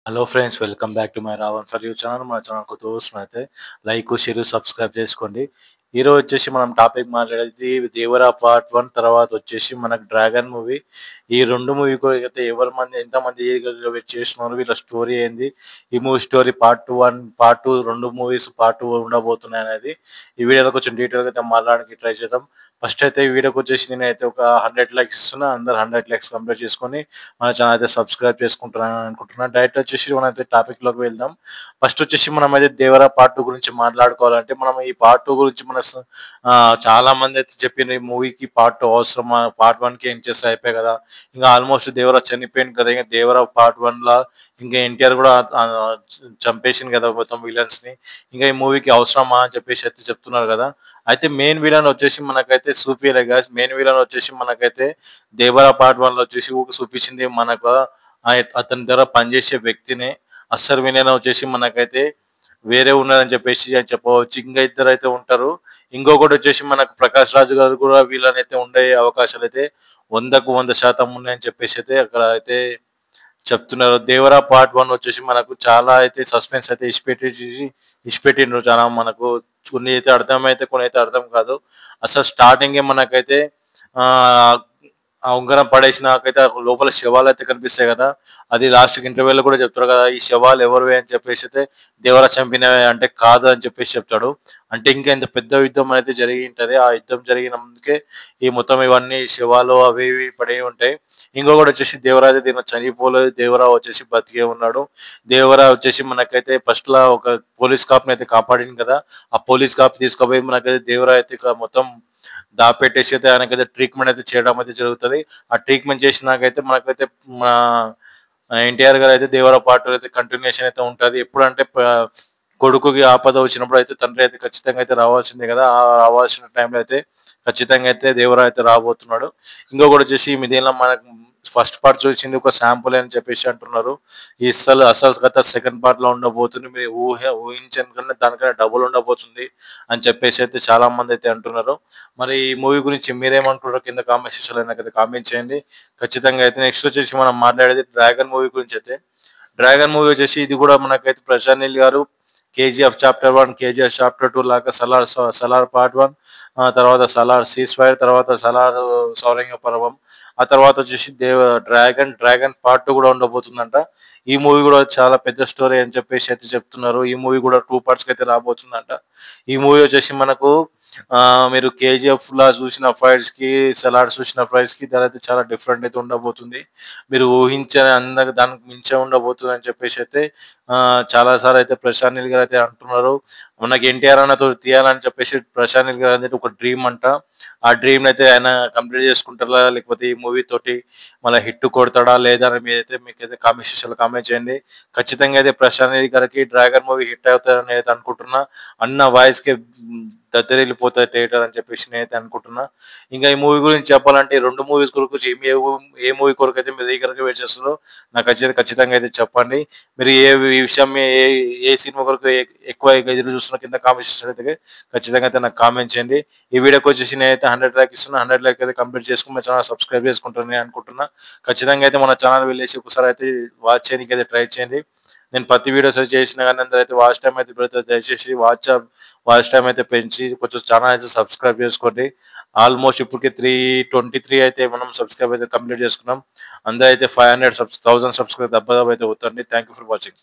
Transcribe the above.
Hello friends, welcome back to my Ravan for you channel. మన channel కొత్త చూసినైతే like, share, subscribe చేసుకోండి. ఈరోజు వచ్చేసి మనం టాపిక్ మాట్లాడేది దేవరా పార్ట్ 1, తర్వాత వచ్చేసి మనకు డ్రాగన్ మూవీ. ఈ రెండు మూవీ అయితే ఎవరి మంది ఎంతమంది ఈగర్గా వెయిట్ చేస్తున్నారు, వీళ్ళ స్టోరీ ఏంది, ఈ మూవీ స్టోరీ పార్ట్ 1, పార్ట్ 2, రెండు మూవీస్ పార్ట్ 2 ఉండబోతున్నాయి అనేది ఈ వీడియోలో కొంచెం డీటెయిల్గా అయితే మాట్లాడడానికి ట్రై చేద్దాం. ఫస్ట్ అయితే ఈ వీడియోకి వచ్చేసి నేనైతే ఒక 100 లైక్స్ ఇస్తున్నా. అందరు 100 లైక్స్ కంప్లీట్ చేసుకొని మన ఛానల్ అయితే సబ్స్క్రైబ్ చేసుకుంటున్నాను అనుకుంటున్నాను. డైరెక్ట్ వచ్చేసి మనం అయితే టాపిక్లోకి వెళ్దాం. ఫస్ట్ వచ్చేసి మనం అయితే దేవరా పార్ట్ 2 గురించి మాట్లాడుకోవాలంటే మనం ఈ పార్ట్ 2 గురించి చాలా మంది అయితే చెప్పిన ఈ మూవీకి పార్ట్ 2 అవసరమా, పార్ట్ 1కి ఏం చేస్తే అయిపోయి కదా, ఇంకా ఆల్మోస్ట్ దేవరా చనిపోయింది కదా, ఇంకా దేవరా పార్ట్ 1లా ఇంకా ఎన్టీఆర్ కూడా చంపేసింది కదా మొత్తం విలన్స్ ని, ఇంకా ఈ మూవీకి అవసరమా అని చెప్పేసి అయితే చెప్తున్నారు కదా. అయితే మెయిన్ విలన్ వచ్చేసి మనకైతే చూపియలే గాయ్స్. మెయిన్ విలన్ వచ్చేసి మనకైతే దేవరా పార్ట్ 1లో వచ్చేసి చూపించింది మనకు అతని ద్వారా పనిచేసే వ్యక్తిని. అస్సలు విలన్ వచ్చేసి మనకైతే వేరే ఉన్నదని చెప్పేసి అని చెప్పవచ్చు. ఇంకా ఇద్దరు అయితే ఉంటారు. ఇంకొకటి వచ్చేసి మనకు ప్రకాష్ రాజు గారు కూడా వీళ్ళనైతే ఉండే అవకాశాలు అయితే 100% ఉన్నాయని చెప్పేసి అయితే అక్కడ అయితే చెప్తున్నారు. దేవరా పార్ట్ 1 వచ్చేసి మనకు చాలా అయితే సస్పెన్స్ అయితే ఇచ్చిపెట్టిండ్రు. చాలా మనకు కొన్ని అయితే అర్థమైతే కొన్ని అయితే అర్థం కాదు. అసలు స్టార్టింగే మనకైతే ఆ ఆ ఉంగరం పడేసినాకైతే లోపల శవాలు అయితే కనిపిస్తాయి కదా. అది లాస్ట్ ఇంటర్వ్యూలో కూడా చెప్తాడు కదా, ఈ శవాలు ఎవరివి అని చెప్పేసి అయితే దేవరా చంపినవి అంటే కాదు అని చెప్పేసి చెప్తాడు. అంటే ఇంకా ఇంత పెద్ద యుద్ధం అయితే జరిగి ఉంటది. ఆ యుద్ధం జరిగినందుకే ఈ మొత్తం ఇవన్నీ శవాలు అవి ఇవి పడి ఉంటాయి. ఇంకొకటి వచ్చేసి దేవరా అయితే దీనిలో చనిపోలేదు. దేవరా వచ్చేసి బతికే ఉన్నాడు. దేవరా వచ్చేసి మనకైతే ఫస్ట్ లా ఒక పోలీస్ కాప్ని అయితే కాపాడింది కదా. ఆ పోలీస్ కాప్ తీసుకుపోయి మనకైతే దేవరా అయితే మొత్తం దాపెట్టేసి అయితే ఆయనకైతే ట్రీట్మెంట్ అయితే చేయడం అయితే జరుగుతుంది. ఆ ట్రీట్మెంట్ చేసినాకైతే మనకైతే మన ఎన్టీఆర్ గారు అయితే దేవరా పార్ట్ అయితే కంటిన్యూషన్ అయితే ఉంటుంది. ఎప్పుడంటే కొడుకుకి ఆపద వచ్చినప్పుడు అయితే తండ్రి అయితే ఖచ్చితంగా అయితే రావాల్సిందే కదా. ఆ రావాల్సిన టైంలో అయితే ఖచ్చితంగా అయితే దేవరా అయితే రాబోతున్నాడు. ఇంకొకటి వచ్చేసి దీనిలో మనకు ఫస్ట్ పార్ట్ చూసింది ఒక శాంపుల్ అని చెప్పేసి అంటున్నారు. ఈ అసలు కథ సెకండ్ పార్ట్ లో ఉండబోతుంది. మీరు ఊహించని కన్నా దానికన్నా డబుల్ ఉండబోతుంది అని చెప్పేసి అయితే చాలా మంది అయితే అంటున్నారు. మరి ఈ మూవీ గురించి మీరేమంటున్నారో కింద కామెంట్ సెక్షన్లో నాకైతే కామెంట్ చేయండి. ఖచ్చితంగా అయితే నెక్స్ట్ వచ్చేసి మనం మాట్లాడేది డ్రాగన్ మూవీ గురించి అయితే. డ్రాగన్ మూవీ వచ్చేసి ఇది కూడా మనకైతే ప్రశాంత్ నీల్ గారు కేజీఎఫ్ చాప్టర్ 1, కేజీఎఫ్ చాప్టర్ 2 లాగా సలార్ పార్ట్ 1, తర్వాత సలార్ సీజ్ ఫైర్, తర్వాత సలార్ సౌరంగ పర్వం, ఆ తర్వాత వచ్చేసి డ్రాగన్ పార్ట్ 2 కూడా ఉండబోతుందంట. ఈ మూవీ కూడా చాలా పెద్ద స్టోరీ అని చెప్పేసి అయితే చెప్తున్నారు. ఈ మూవీ కూడా 2 పార్ట్స్ అయితే రాబోతుందంట. ఈ మూవీ వచ్చేసి మనకు మీరు కేజీఎఫ్ లా చూసిన ఫైట్స్ కి, సలార్ చూసిన ఫైట్స్ కి దాని చాలా డిఫరెంట్ అయితే ఉండబోతుంది. మీరు ఊహించని అందరికి దానికి మించే ఉండబోతుంది అని చెప్పేసి అయితే చాలా సార్లు అయితే ప్రశాంత్ నీల్ గారు అయితే అంటున్నారు. మనకి ఎన్టీఆర్ అన్నతో తీయాలని చెప్పేసి ప్రశాంత్ నీల్ గారు అనేది ఒక డ్రీమ్ అంట. ఆ డ్రీమ్ అయితే ఆయన కంప్లీట్ చేసుకుంటారా, లేకపోతే ఈ మూవీ తోటి మళ్ళీ హిట్ కొడతాడా లేదా అని మీరైతే మీకైతే కామెంట్ సెక్షన్లో కామెంట్ చేయండి. ఖచ్చితంగా అయితే ప్రశాంత్ నీల్ గారికి డ్రాగన్ మూవీ హిట్ అవుతారని అయితే అనుకుంటున్నా. అన్న వాయిస్ కి దద్దరిల్లిపోతాయి థియేటర్ అని చెప్పేసి నేనైతే అనుకుంటున్నా. ఇంకా ఈ మూవీ గురించి చెప్పాలంటే ఈ రెండు మూవీస్ కొరకు ఏ మూవీ కొరకు అయితే మీరు దగ్గరగా వెయిట్ చేస్తున్నారో నాకు ఖచ్చితంగా అయితే చెప్పండి. మీరు ఈ విషయం ఏ సినిమా కొరకు ఎక్కువ ఎదురు చూస్తున్న కింద కామెంట్ సెక్షన్ అయితే ఖచ్చితంగా అయితే నాకు కామెంట్ చేయండి. ఈ వీడియోకి వచ్చేసి నేనైతే 100 లైక్ ఇస్తున్నా. 100 లైక్ అయితే కంప్లీట్ చేసుకుని మన ఛానల్ సబ్స్క్రైబ్ చేసుకుంటారని అనుకుంటున్నా. ఖచ్చితంగా అయితే మన ఛానల్ వెళ్ళేసి ఒకసారి అయితే వాచ్ చేయడానికి అయితే ట్రై చేయండి. నేను ప్రతి వీడియోస్ అయితే చేసిన కానీ అందరూ అయితే వాచ్ టైం అయితే పెడితే దయచేసి వాచ్ టైం అయితే పెంచి కొంచెం ఛానల్ అయితే సబ్స్క్రైబ్ చేసుకోండి. ఆల్మోస్ట్ ఇప్పటికి 323 అయితే మనం సబ్స్క్రైబ్ అయితే కంప్లీట్ చేసుకున్నాం. అందరూ అయితే 500 1000 సబ్స్క్రైబ్ దెబ్బ అయితే అవుతుంది. Thank you for watching.